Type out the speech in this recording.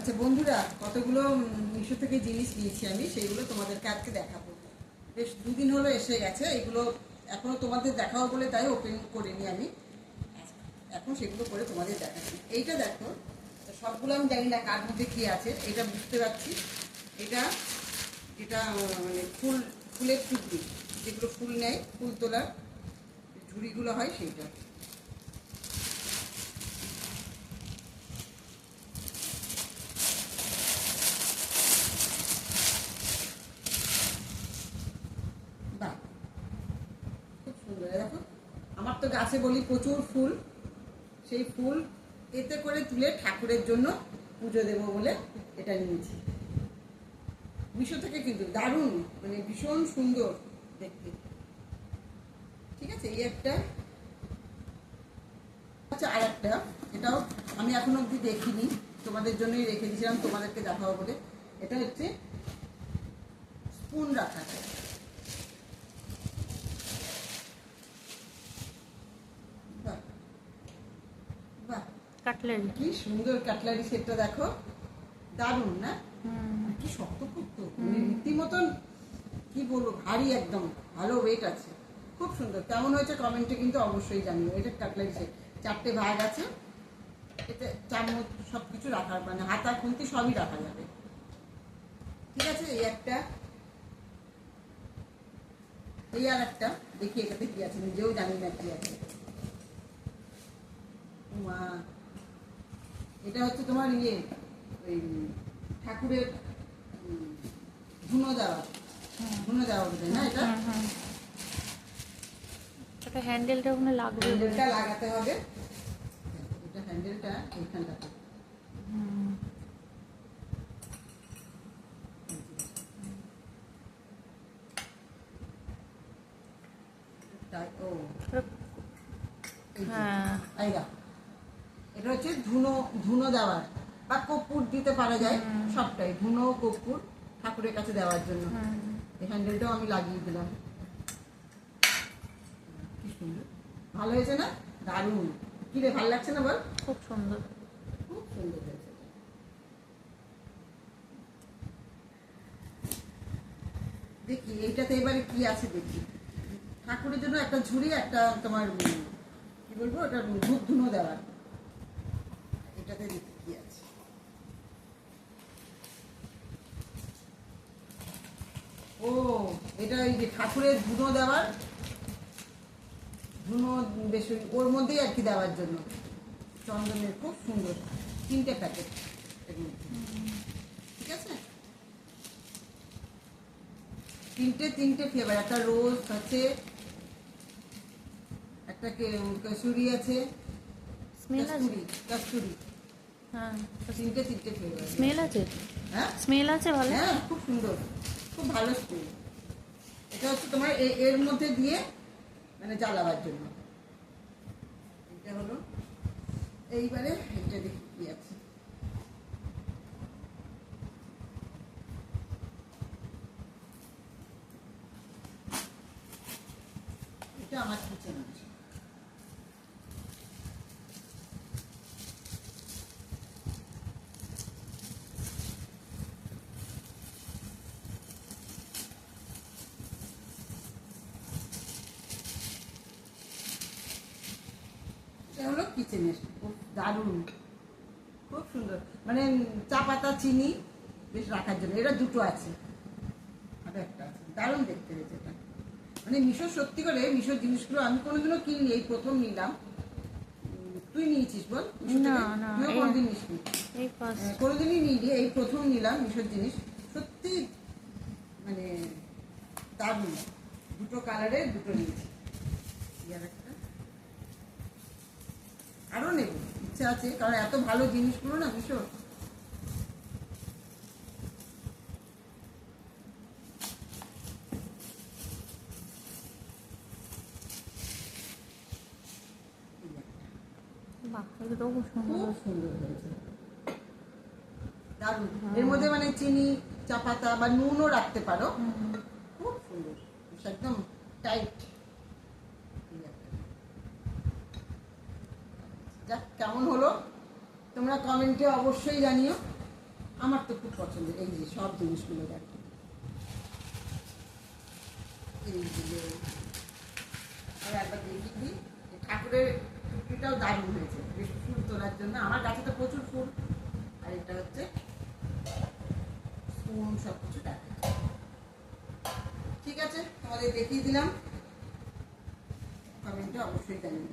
আচ্ছা বন্ধুরা, কতগুলো মিশো থেকে জিনিস নিয়েছি আমি, সেইগুলো তোমাদেরকে আজকে দেখাবো। বেশ দুদিন হলো এসে গেছে এগুলো, এখনো তোমাদের দেখাবো বলে তাই ওপেন করিনি আমি। এখন সেগুলো করে তোমাদের দেখাচ্ছি। এইটা দেখো, সবগুলো আমি জানি না কার মধ্যে কী আছে, এটা বুঝতে পারছি। এটা এটা মানে ফুলের টুকরি, যেগুলো ফুল নেয়, ফুল তোলার ঝুড়িগুলো হয়, সেইটা। বাহ, খুব সুন্দর। দেখো, আমার তো গাছে বলি প্রচুর ফুল, সেই ফুল এতে করে তুলে ঠাকুরের জন্য পুজো দেবো বলে এটা নিয়েছি। মিশো থেকে কিন্তু দারুণ, মানে ভীষণ সুন্দর দেখতে। ঠিক আছে, এই একটা। আচ্ছা, আর একটা, এটাও আমি এখন অবধি দেখিনি, তোমাদের জন্যই রেখে দিয়েছিলাম, তোমাদেরকে দেখাবো বলে। এটা হচ্ছে স্পুন রাখা। বাহ বাহ, কাটলেরি। কি সুন্দর কাটলারি সেটটা, দেখো দারুণ না? কি শক্তপোক্ত, মানে রীতিমতন কি বলবো, ভারী একদম, ভালো ওয়েট আছে, খুব সুন্দর। কেমন হয়েছে কমেন্টে কিন্তু অবশ্যই জানিও। এটা কাটলারি সেট, 4টে ভাগ আছে, এতে চামচ সব কিছু রাখার, মানে হাতা খুন্তি সবই রাখা যাবে। ঠিক আছে, এই একটা। এই আর একটা, দেখি এটাতে কি আছে, নিজেও জানি না কি আছে। মা, এটা হচ্ছে তোমার ওই ঠাকুরের ধুনো দেওয়া, ধুনো দেওয়া বলতে না এটা। এটা হ্যান্ডেলটা ওখানে লাগবে, হ্যান্ডেলটা লাগাতে হবে। এটা হ্যান্ডেলটা এইখানটাতে। ও, হ্যাঁ, আইগা, এটা হচ্ছে ধুনো, ধুনো দেওয়ার বা কর্পূর দিতে পারা যায়, সবটাই ধুনো কর্পূর ঠাকুরের কাছে দেওয়ার জন্য। এই হ্যান্ডেলটাও আমি লাগিয়ে দিলাম। কি সুন্দর, ভালো হয়েছে না? দারুণ। কি রে, ভালো লাগছে না বল? খুব সুন্দর। খুব সুন্দর হয়েছে। দেখি এইটাতে এবারে কি আছে দেখি। ঠাকুরের জন্য একটা ঝুড়ি, একটা তোমার কি বলবো, ওটা ধূপ ধুনো দেওয়ার। এটাতে দেখি কি আছে। ও, এটা ওই যে ঠাকুরের ধুনো দেওয়ার, ধুনো বেশ ওর মধ্যেই আর কি দেওয়ার জন্য চন্দনের, খুব সুন্দর। 3টে প্যাকেট এর মধ্যে। ঠিক আছে, 3টে ফ্লেভার, একটা রোজ আছে, একটা কসুরি আছে, স্মেল আছে। কস্তুরি। হ্যাঁ, 3টে ফ্লেভার। স্মেল আছে। হ্যাঁ স্মেল আছে ভালো। হ্যাঁ, খুব সুন্দর, খুব ভালো স্মেল। এটা হচ্ছে তোমার এর মধ্যে দিয়ে মানে জ্বালাবার জন্য। এটা হলো, এইবারে এটা দেখি কি আছে। এটা আমার কিচেন আছে। এটা হলো কিচেনের, খুব দারুণ, খুব সুন্দর, মানে চা পাতা চিনি বেশ রাখার জন্য। এটা 2টো আছে, আর একটা আছে, দারুণ দেখতে হয়েছে এটা। মানে মিশো, সত্যি করে মিশোর জিনিসগুলো আমি কোনোদিনও কিনি, এই প্রথম নিলাম। তুই নিয়েছিস বল মিশো না, থেকে? না, তুইও কোনোদিন নিসনি? এই ফার্স্ট। কোনোদিনই নিইনি, এই প্রথম নিলাম মিশোর জিনিস। সত্যি মানে দারুণ, 2টো কালারের 2টো নিয়েছি। আর একটা, আরও নেব ইচ্ছা আছে, কারণ এত ভালো জিনিসগুলো না মিশো। বাহ, এগুলো খুব সুন্দর। খুব সুন্দর হয়েছে, দারুণ। এর মধ্যে মানে চিনি, চা পাতা বা নুনও রাখতে পারো, খুব সুন্দর, একদম টাইট। যাক, কেমন হলো তোমরা কমেন্টে অবশ্যই জানিও। আমার তো খুব পছন্দের এই যে সব জিনিসগুলো দেখো, এইগুলো আর একবার দেখি দিই। ঠাকুরের টুকরিটাও দারুণ হয়েছে, বেশ ফুল তোলার জন্য। আমার গাছে তো প্রচুর ফুল। আর এটা হচ্ছে স্পুন, সব কিছু দেখা। ঠিক আছে, তোমাদের দেখিয়ে দিলাম, কমেন্টে অবশ্যই জানিয়ে